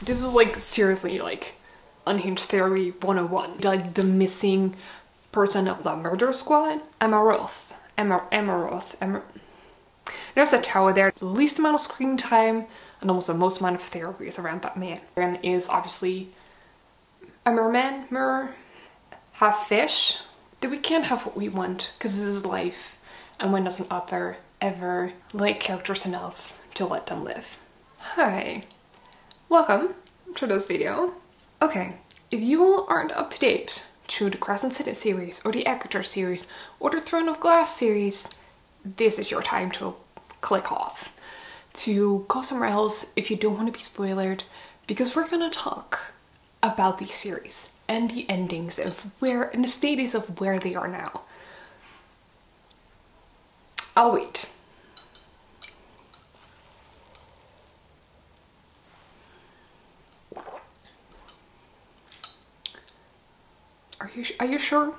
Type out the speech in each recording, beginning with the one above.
This is like seriously like Unhinged Theory 101. Like the missing person of the murder squad. Amaroth. There's a tower there. The least amount of screen time and almost the most amount of theories around that man. And is obviously a merman, half fish. That we can't have what we want because this is life, and when does an author ever like characters enough to let them live? Hi, welcome to this video. Okay, if you aren't up to date to the Crescent City series or the ACOTAR series or the Throne of Glass series, this is your time to click off, to go somewhere else if you don't want to be spoiled, because we're gonna talk about these series and the endings of where and the status of where they are now. I'll wait. Are you sure?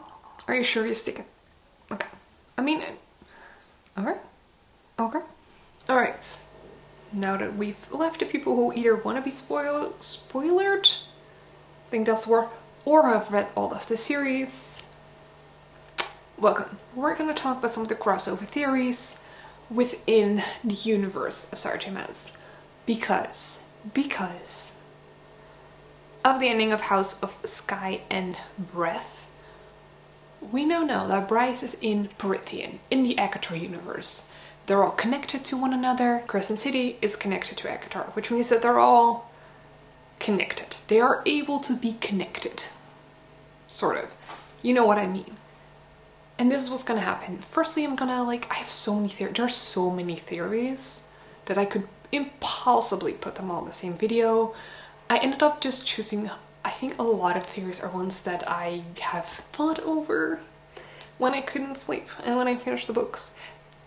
Are you sure you're sticking? Okay. I mean, alright. Okay. Alright. Now that we've left the people who either want to be spoiled, I think that's the word, or have read all of the series, welcome. We're gonna talk about some of the crossover theories within the universe of Sarah J Maas. Because of the ending of House of Sky and Breath, we now know that Bryce is in Prythian, in the ACOTAR universe. They're all connected to one another. Crescent City is connected to ACOTAR, which means that they're all connected. They are able to be connected. Sort of. You know what I mean. And this is what's gonna happen. Firstly, I'm gonna I have so many theories. There are so many theories that I could impossibly put them all in the same video. I ended up just choosing, I think a lot of theories are ones that I have thought over when I couldn't sleep and when I finished the books.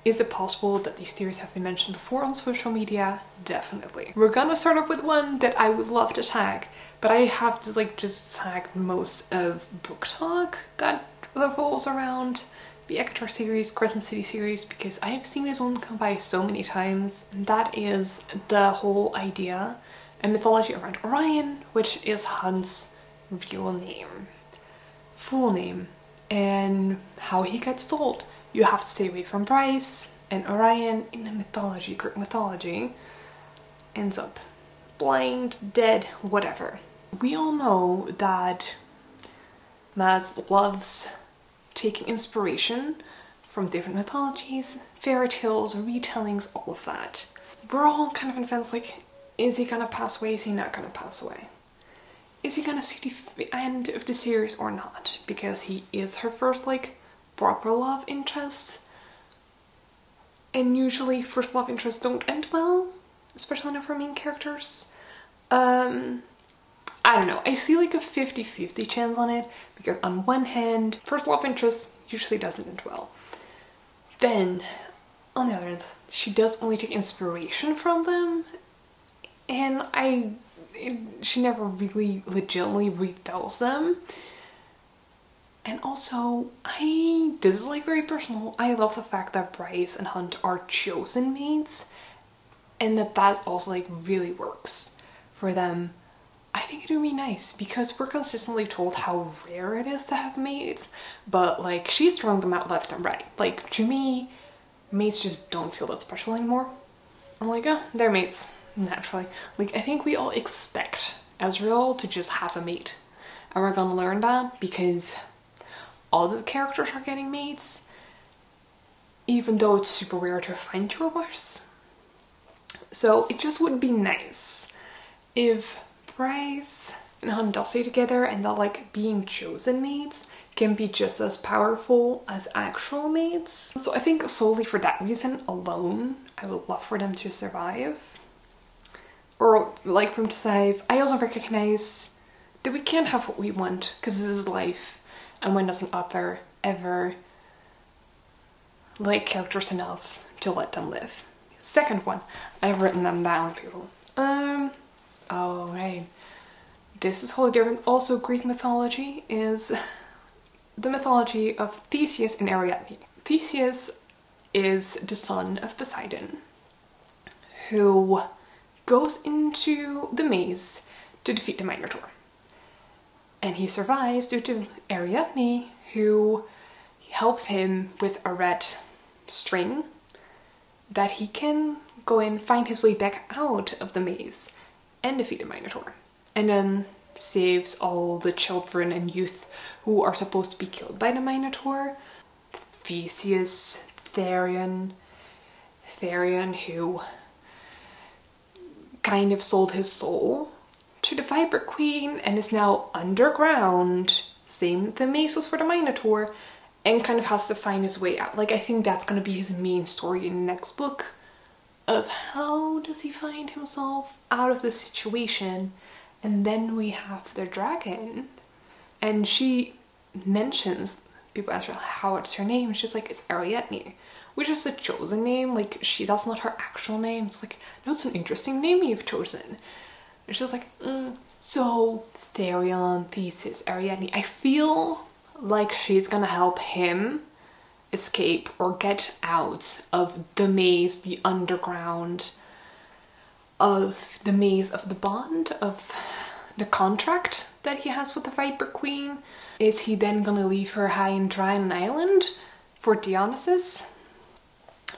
Is it possible that these theories have been mentioned before on social media? Definitely. We're gonna start off with one that I would love to tag, but I have to just tag most of book talk that revolves around the ACOTAR series, Crescent City series, because I have seen this one come by so many times. And that is the whole idea and mythology around Orion, which is Hunt's real name, full name, and how he gets told. You have to stay away from Bryce, and Orion in the mythology, Greek mythology, ends up blind, dead, whatever. We all know that Maas loves taking inspiration from different mythologies, fairy tales, retellings, all of that. We're all kind of in the fence, is he gonna pass away? Is he not gonna pass away? Is he gonna see the end of the series or not? Because he is her first proper love interest, and usually first love interests don't end well, especially not for main characters. I don't know, I see a 50-50 chance on it, because on one hand, first love interest usually doesn't end well. Then, on the other hand, she does only take inspiration from them, and she never really legitimately retells them. And also, this is very personal, I love the fact that Bryce and Hunt are chosen mates, and that also really works for them. I think it would be nice, because we're consistently told how rare it is to have mates, but she's throwing them out left and right. To me, mates just don't feel that special anymore. I'm oh, they're mates, naturally. I think we all expect Ezreal to just have a mate, and we're gonna learn that because all the characters are getting mates, even though it's super rare to find yours. So it just would be nice if Bryce and Hunt does stay together, and that being chosen mates can be just as powerful as actual mates. So I think solely for that reason alone, I would love for them to survive. Or for them to survive. I also recognize that we can't have what we want, because this is life. And when does an author ever like characters enough to let them live? Second one, I've written them down, people. Oh right, this is wholly different. Also, Greek mythology is the mythology of Theseus and Ariadne. Theseus is the son of Poseidon, who goes into the maze to defeat the Minotaur. And he survives due to Ariadne, who helps him with a red string that he can go and find his way back out of the maze and defeat the Minotaur. And then saves all the children and youth who are supposed to be killed by the Minotaur. Theseus, Therion, who kind of sold his soul to the Viper Queen and is now underground. Same, the maze was for the Minotaur, and kind of has to find his way out. Like, I think that's gonna be his main story in the next book, of how does he find himself out of the situation. And then we have the dragon, and she mentions, people ask her how it's her name, she's like, it's Ariadne, which is a chosen name. Like, that's not her actual name. It's like, no, it's an interesting name you've chosen. And she's like, So Therion, Theseus, Ariadne, I feel like she's gonna help him escape or get out of the maze, the underground, of the maze of the bond, of the contract that he has with the Viper Queen. Is he then gonna leave her high and dry on an island for Dionysus?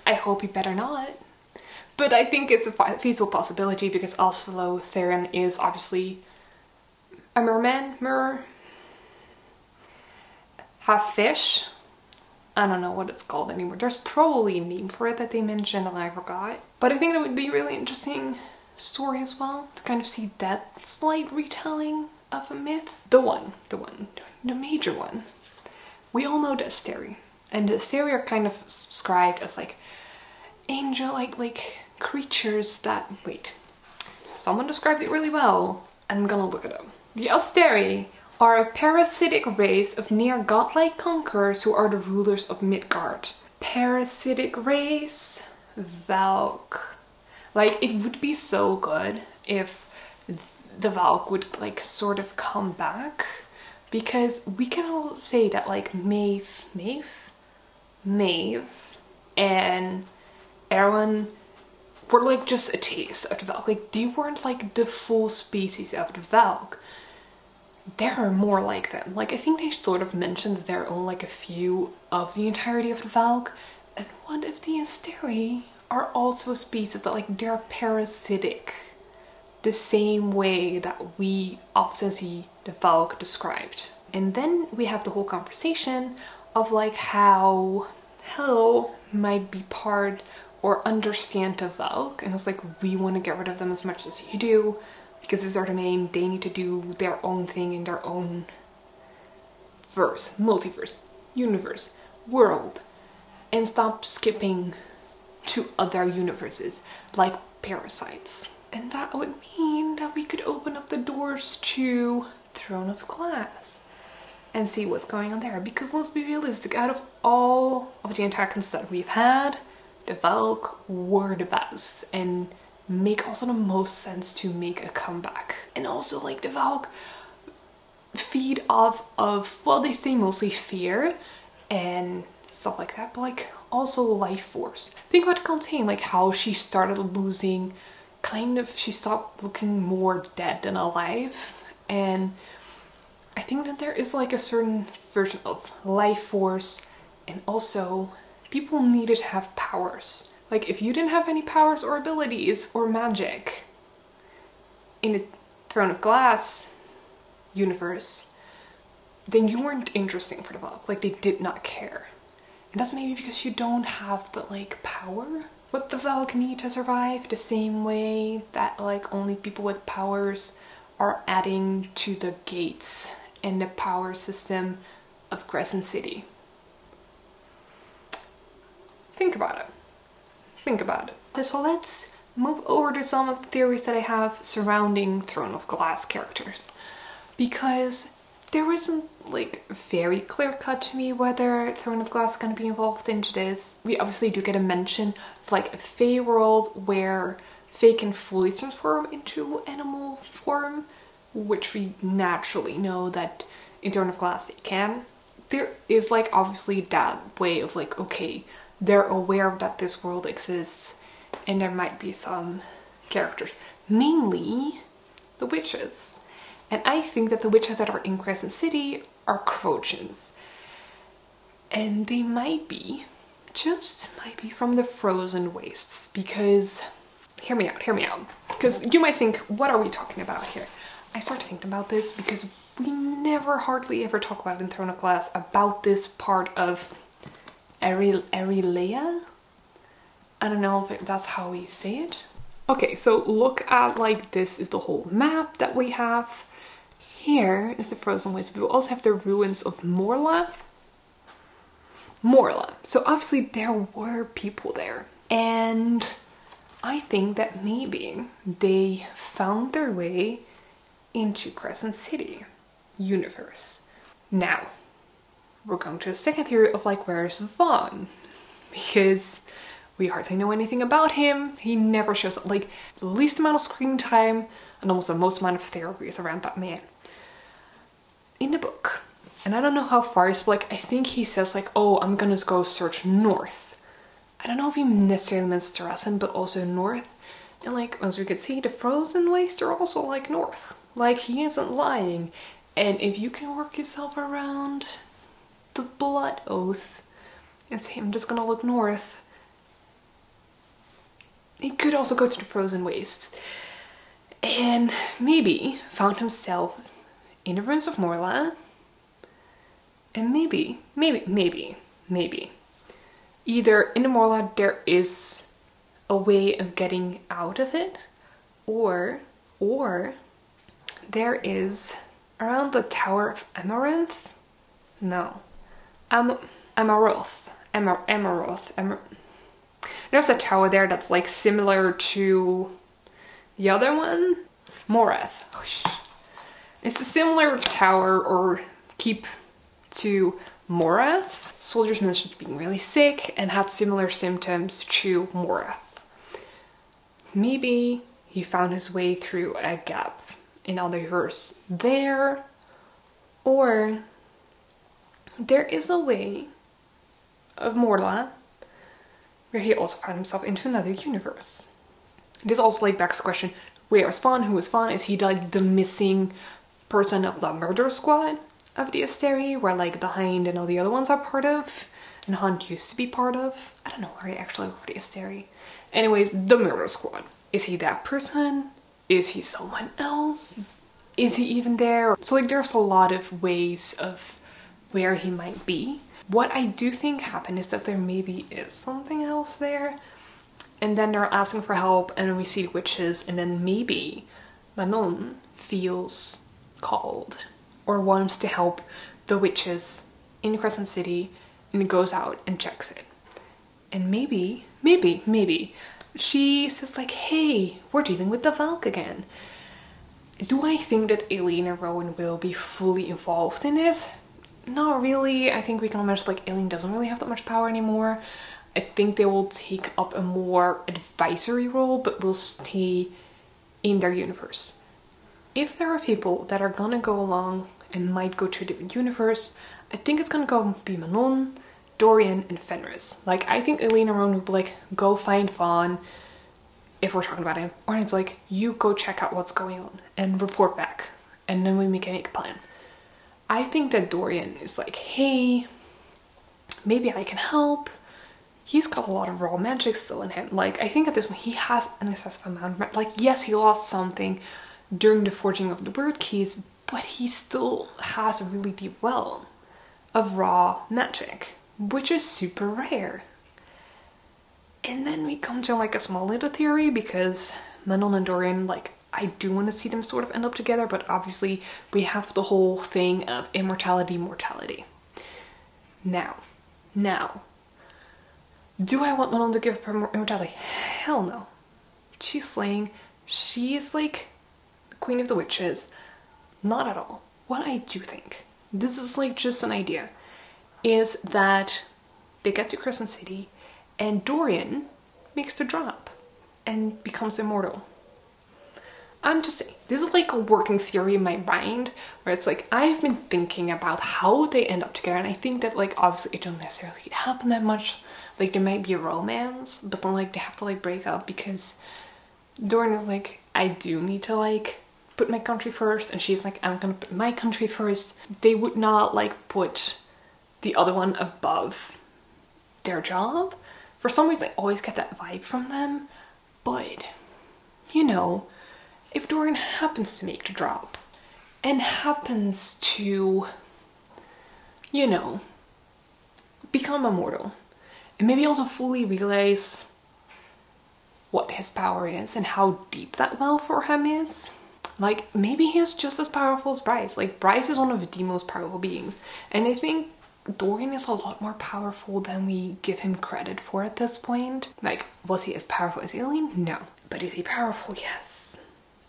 I hope he better not. But I think it's a feasible possibility, because also Therion is obviously a merman, half fish. I don't know what it's called anymore. There's probably a name for it that they mentioned and I forgot. But I think that would be a really interesting story as well, to kind of see that slight retelling of a myth. The major one. We all know the Asteri. And the Asteri are kind of described as like angel-like creatures that, wait, someone described it really well. I'm gonna look it up. The Asteri are a parasitic race of near godlike conquerors who are the rulers of Midgard. Parasitic race, Valg. Like, it would be so good if the Valg would like sort of come back, because we can all say that like Maeve and Erwin were like just a taste of the Valg. Like, they weren't like the full species of the Valg. There are more like them. Like, I think they sort of mentioned that there are only like a few of the entirety of the Valg. And what if the Asteri are also a species that like they're parasitic, the same way that we often see the Valg described. And then we have the whole conversation of like how Hell might be part or understand the Valg, and it's like, we want to get rid of them as much as you do, because these are the main, they need to do their own thing in their own verse, multiverse, universe, world, and stop skipping to other universes like parasites. And that would mean that we could open up the doors to Throne of Glass and see what's going on there. Because let's be realistic, out of all of the antagonists that we've had, the Valg were the best and make also the most sense to make a comeback. And also like the Valg feed off of, well, they say mostly fear and stuff like that, but like also life force. Think about Contain, like how she started losing, she stopped looking more dead than alive. And I think that there is like a certain version of life force, and also people needed to have powers. Like, if you didn't have any powers or abilities or magic in the Throne of Glass universe, then you weren't interesting for the Valg. Like, they did not care. And that's maybe because you don't have the like power what the Valg need to survive, the same way that like only people with powers are adding to the gates in the power system of Crescent City. Think about it. Think about it. So let's move over to some of the theories that I have surrounding Throne of Glass characters, because there isn't like very clear cut to me whether Throne of Glass is going to be involved into this. We obviously do get a mention of like a Fae world where Fae can fully transform into animal form, which we naturally know that in Throne of Glass they can. There is like obviously that way of like, okay, they're aware that this world exists and there might be some characters, mainly the witches. And I think that the witches that are in Crescent City are Crocians. And they might be, just might be from the frozen wastes, because, hear me out. Because you might think, what are we talking about here? I started thinking about this because we never hardly ever talk about it in Throne of Glass, about this part of Erilea? I don't know if that's how we say it. Okay, so look at, like, this is the whole map that we have. Here is the frozen waste. We also have the ruins of Morla. So obviously there were people there. And I think that maybe they found their way into Crescent City universe. Now, we're going to the second theory of, like, where's Vaughn? Because we hardly know anything about him. He never shows up. Like, the least amount of screen time and almost the most amount of theories around that man. In the book, and I don't know how far it's, like, I think he says, like, oh, I'm gonna go search north. I don't know if he necessarily means Terrassen, but also north. And, like, as we could see, the frozen wastes are also, like, north. Like, he isn't lying. And if you can work yourself around the blood oath and say, I'm just gonna look north, he could also go to the frozen wastes. And maybe found himself in the ruins of Morla. And maybe, either in the Morla there is a way of getting out of it, or there is around the Tower of Amaranth? No. Amaroth. There's a tower there that's, like, similar to the other one. Morath. Oh, it's a similar tower or keep to Morath. Soldiers mentioned being really sick and had similar symptoms to Morath. Maybe he found his way through a gap in other universe there, or there is a way of Morla where he also found himself into another universe. This also, like, begs the question, where is Vaughn? Who is Vaughn? Is he, like, the missing person of the murder squad of the Asteri, where, like, the Hind and all the other ones are part of, and Hunt used to be part of? I don't know, are they actually over the Asteri? Anyways, the murder squad. Is he that person? Is he someone else? Is he even there? So, like, there's a lot of ways of where he might be. What I do think happened is that there maybe is something else there, and then they're asking for help, and then we see the witches, and then maybe Manon feels called or wants to help the witches in Crescent City, and goes out and checks it. And maybe she says, like, hey, we're dealing with the Valg again. Do I think that Aileen and Rowan will be fully involved in it? Not really. I think we can imagine, like, Aileen doesn't really have that much power anymore. I think they will take up a more advisory role, but will stay in their universe. If there are people that are gonna go along and might go to a different universe, I think it's gonna be Manon, Dorian, and Fenris. Like, I think Aileen and Rowan would be like, go find Vaughn, if we're talking about him. Or it's like, you go check out what's going on and report back, and then we can make a plan. I think that Dorian is like, hey, maybe I can help. He's got a lot of raw magic still in him. Like, I think at this point he has an excessive amount of magic. Like, yes, he lost something during the forging of the bird keys, but he still has a really deep well of raw magic, which is super rare. And then we come to, like, a small little theory, because Manon and Dorian, like, I do want to see them sort of end up together, but obviously we have the whole thing of immortality, mortality. Now, do I want Manon to give her immortality? Hell no. She's slaying. She is, like, the queen of the witches. Not at all. What I do think, this is, like, just an idea, is that they get to Crescent City and Dorian makes the drop and becomes immortal. I'm just saying, this is like a working theory in my mind, where it's like, I've been thinking about how they end up together, and I think that, like, obviously it don't necessarily happen that much. Like, there might be a romance, but then, like, they have to, like, break up because Dorian is like, I do need to, like, put my country first, and she's like, I'm gonna put my country first. They would not like put the other one above their job. For some reason, I always get that vibe from them. But, you know, if Dorian happens to make the drop and happens to, you know, become immortal, and maybe also fully realize what his power is and how deep that well for him is, like, maybe he's just as powerful as Bryce. Like, Bryce is one of the most powerful beings, and I think Dorian is a lot more powerful than we give him credit for at this point. Like, was he as powerful as Aileen? No. But is he powerful? Yes.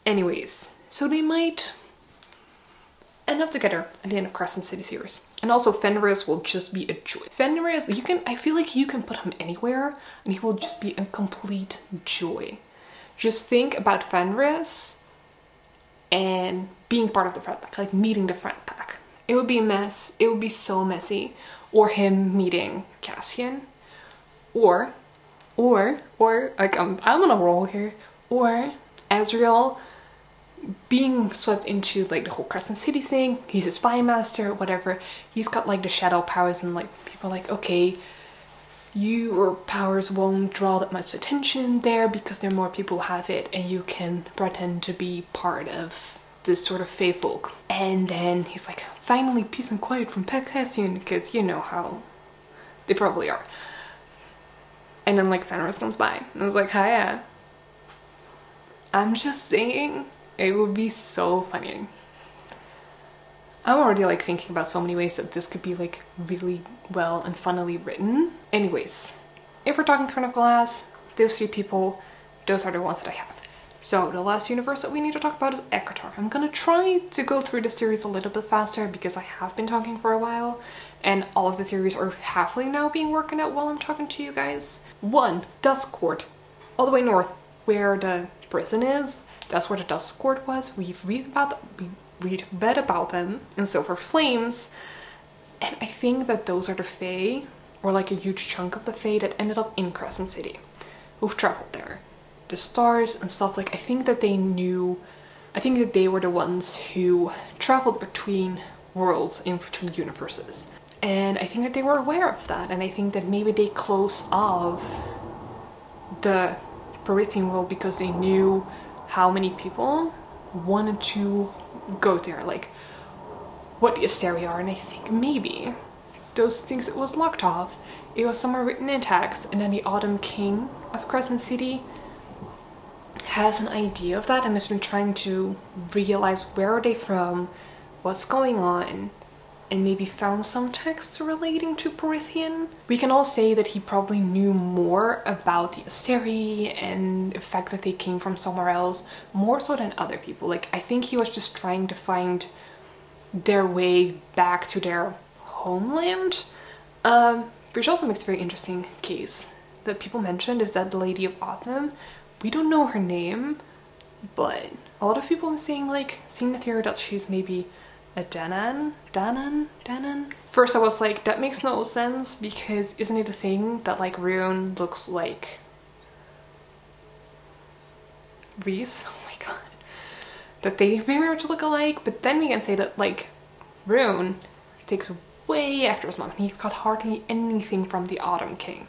Anyways, so they might end up together at the end of Crescent City series. And also Fenris will just be a joy. Fenris, I feel like you can put him anywhere and he will just be a complete joy. Just think about Fenris and being part of the friend pack, like meeting the friend pack. It would be a mess. It would be so messy. Or him meeting Cassian. Or like I'm on a roll here. Or Azrael being swept into like the whole Crescent City thing. He's a spy master, whatever. He's got like the shadow powers, and like people are like, okay, your powers won't draw that much attention there because there are more people who have it, and you can pretend to be part of this sort of fae folk. And then he's like, finally peace and quiet from Cassian, because you know how they probably are. And then like Fenris comes by and I was like, hiya. I'm just saying, it would be so funny. I'm already like thinking about so many ways that this could be like really well and funnily written. Anyways, if we're talking Throne of Glass, those three people, those are the ones that I have. So the last universe that we need to talk about is ACOTAR. I'm gonna try to go through the series a little bit faster because I have been talking for a while and all of the theories are halfway now being worked out while I'm talking to you guys. 1, Dusk Court, all the way north where the prison is. That's where the Dusk Court was. We've read about them in Silver Flames, and I think that those are the fae, or like a huge chunk of the fae that ended up in Crescent City, who've traveled there. The stars and stuff, like I think that they were the ones who traveled between worlds, in between universes. And I think that they were aware of that, and I think that maybe they closed off the Prythian world because they knew how many people wanted to go there, like what the Asteri are, and I think maybe those things, it was locked off. It was somewhere written in text, and then the Autumn King of Crescent City has an idea of that and has been trying to realize where are they from, what's going on, and maybe found some texts relating to Prythian. We can all say that he probably knew more about the Asteri and the fact that they came from somewhere else, more so than other people. Like, I think he was just trying to find their way back to their homeland. Which also makes a very interesting case that people mentioned is that the Lady of Autumn, we don't know her name, but a lot of people are saying, like, seeing the theory that she's maybe a Danan? First I was like, that makes no sense, because isn't it a thing that like Rune looks like Reese? Oh my god. That they very much look alike, but then we can say that like Rune takes way after his mom, and he's got hardly anything from the Autumn King.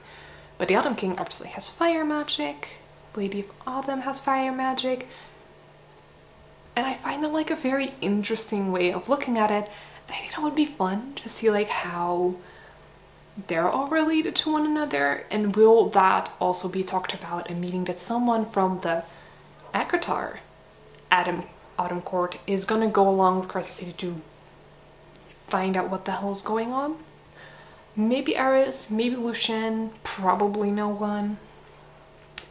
But the Autumn King obviously has fire magic, Lady of Autumn has fire magic, and I find it like a very interesting way of looking at it. And I think that would be fun to see like how they're all related to one another, and will that also be talked about in meeting that someone from the ACOTAR Autumn Court is gonna go along with Crescent City to find out what the hell is going on. Maybe Eris, maybe Lucien, probably no one.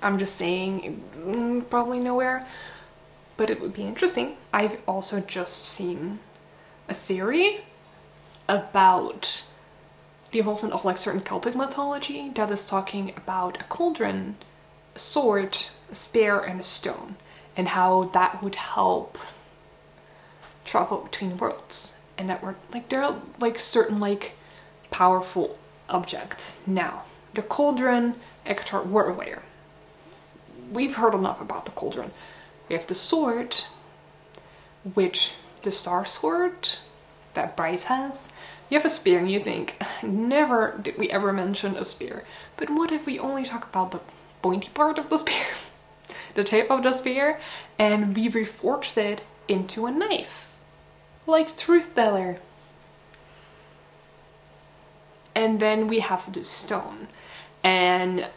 I'm just saying, probably nowhere. But it would be interesting. I've also just seen a theory about the involvement of like certain Celtic mythology that is talking about a cauldron, a sword, a spear, and a stone, and how that would help travel between worlds, and that were like there are like certain like powerful objects. Now, the cauldron, ACOTAR, we're aware. We've heard enough about the cauldron. We have the sword, which the Star Sword that Bryce has, you have a spear and you think, never did we ever mention a spear. But what if we only talk about the pointy part of the spear, the tip of the spear, and we reforged it into a knife, like Truth Teller. And then we have the stone, and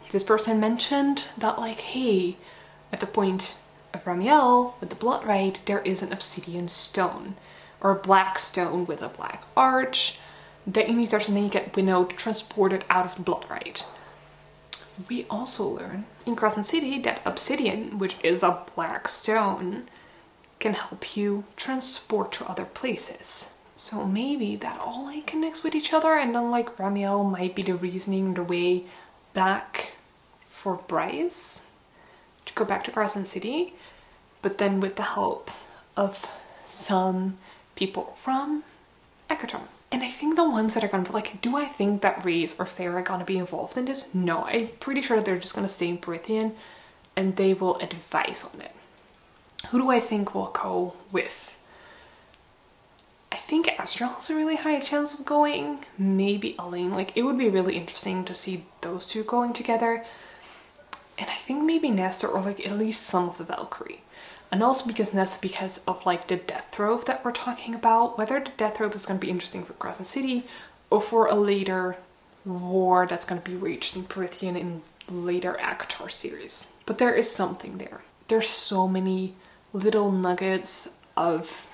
this person mentioned that, like, hey, at the point of Ramiel with the blood right, there is an obsidian stone, or a black stone with a black arch, that you need to something you get winnowed, transported out of the blood right. We also learn in Crescent City that obsidian, which is a black stone, can help you transport to other places. So maybe that all like connects with each other, and then like Ramiel might be the reasoning, the way back for Bryce to go back to Crescent City, but then with the help of some people from ACOTAR. And I think the ones that are gonna be like, do I think that Rhys or Farah are gonna be involved in this? No, I'm pretty sure they're just gonna stay in Prythian and they will advise on it. Who do I think will go with? I think Astral has a really high chance of going. Maybe Elaine. Like, it would be really interesting to see those two going together. And I think maybe Nestor, or like at least some of the Valkyrie. And also because of like the death robe that we're talking about, whether the death robe is going to be interesting for Crescent City or for a later war that's going to be reached in Prythian in later ACOTAR series. But there is something there. There's so many little nuggets of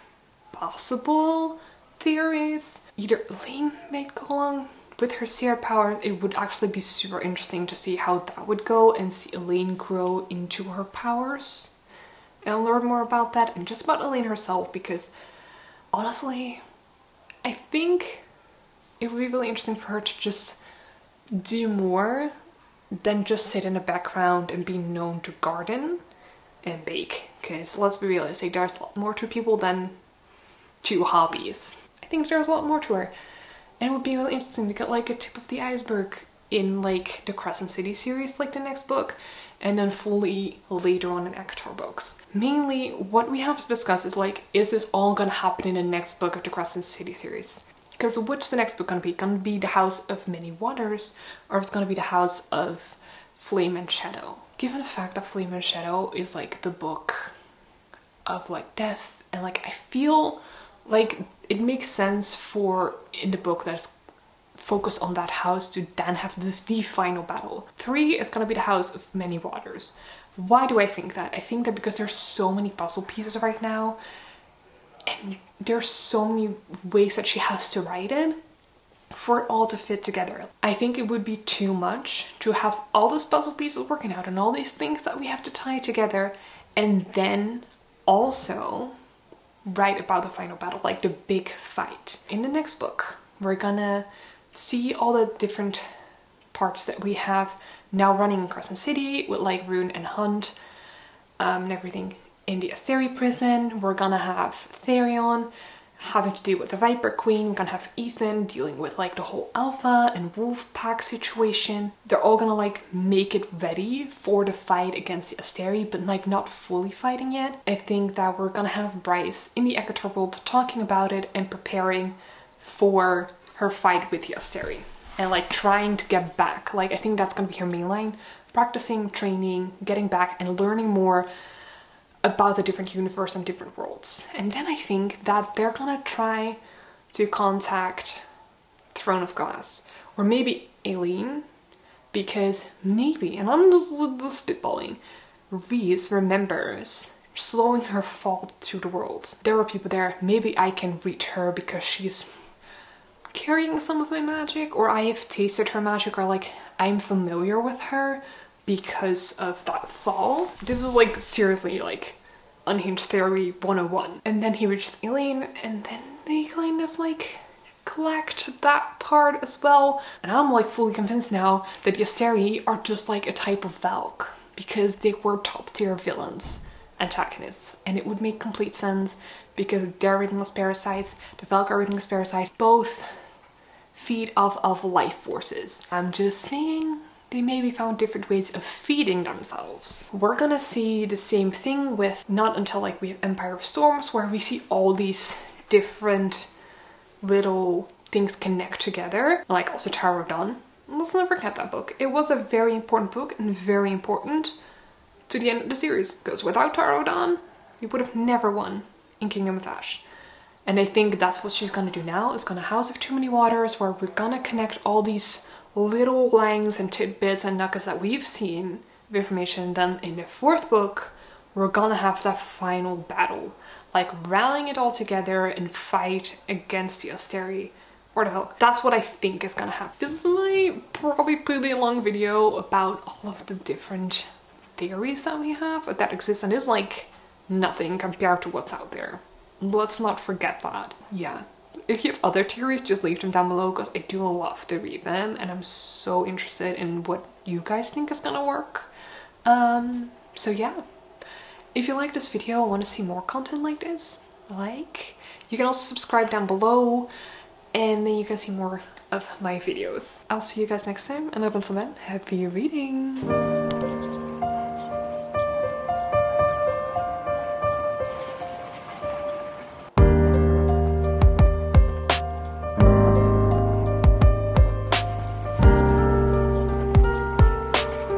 possible theories. Either Elaine might go along with her seer powers. It would actually be super interesting to see how that would go and see Elaine grow into her powers and learn more about that and just about Elaine herself, because honestly I think it would be really interesting for her to just do more than just sit in the background and be known to garden and bake, because let's be realistic, there's a lot more to people than two hobbies. I think there's a lot more to her, and it would be really interesting to get like a tip of the iceberg in like the Crescent City series, like the next book, and then fully later on in ACOTAR books. Mainly what we have to discuss is like, is this all gonna happen in the next book of the Crescent City series? Because what's the next book gonna be? Gonna be the House of Many Waters, or it's gonna be the House of Flame and Shadow? Given the fact that Flame and Shadow is like the book of like death, and like I feel like it makes sense for in the book that's focused on that house to then have the final battle. 3 is gonna be the House of Many Waters. Why do I think that? I think that because there's so many puzzle pieces right now, and there's so many ways that she has to write it for it all to fit together. I think it would be too much to have all those puzzle pieces working out and all these things that we have to tie together, and then also write about the final battle, like the big fight. In the next book, we're gonna see all the different parts that we have now running in Crescent City with like Rune and Hunt and everything. In the Asteri prison, we're gonna have Therion having to deal with the Viper Queen. We're gonna have Ethan dealing with like the whole Alpha and Wolf Pack situation. They're all gonna like make it ready for the fight against the Asteri, but like not fully fighting yet. I think that we're gonna have Bryce in the ACOTAR world talking about it and preparing for her fight with the Asteri and like trying to get back. Like, I think that's gonna be her main line. Practicing, training, getting back and learning more about the different universe and different worlds. And then I think that they're gonna try to contact Throne of Glass, or maybe Aileen, because maybe, and I'm just spitballing, Rhys remembers slowing her fall to the world. There were people there, maybe I can reach her because she's carrying some of my magic, or I have tasted her magic, or like I'm familiar with her because of that fall. This is like seriously like Unhinged Theory 101. And then he reached Elaine, and then they kind of like collect that part as well. And I'm like fully convinced now that the Asteri are just like a type of Valg, because they were top tier villains, antagonists, and it would make complete sense because they're ridden as parasites, the Valg are ridden as parasites, both feed off of life forces. I'm just saying, they maybe found different ways of feeding themselves. We're gonna see the same thing with not until like we have Empire of Storms, where we see all these different little things connect together, like also Tower of Dawn. Let's not forget that book. It was a very important book and very important to the end of the series, because without Tower of Dawn, we would have never won in Kingdom of Ash. And I think that's what she's gonna do now, is gonna House of Too Many Waters, where we're gonna connect all these little lines and tidbits and nuggets that we've seen of information. Then in the fourth book, we're gonna have that final battle, like rallying it all together and fight against the Asteri or the Valg. That's what I think is gonna happen. This is my probably pretty long video about all of the different theories that we have that exist, and it's like nothing compared to what's out there. Let's not forget that. Yeah. If you have other theories, just leave them down below, because I do love to read them and I'm so interested in what you guys think is gonna work. So yeah. If you like this video and want to see more content like this, you can also subscribe down below, and then you can see more of my videos. I'll see you guys next time, and up until then, happy reading!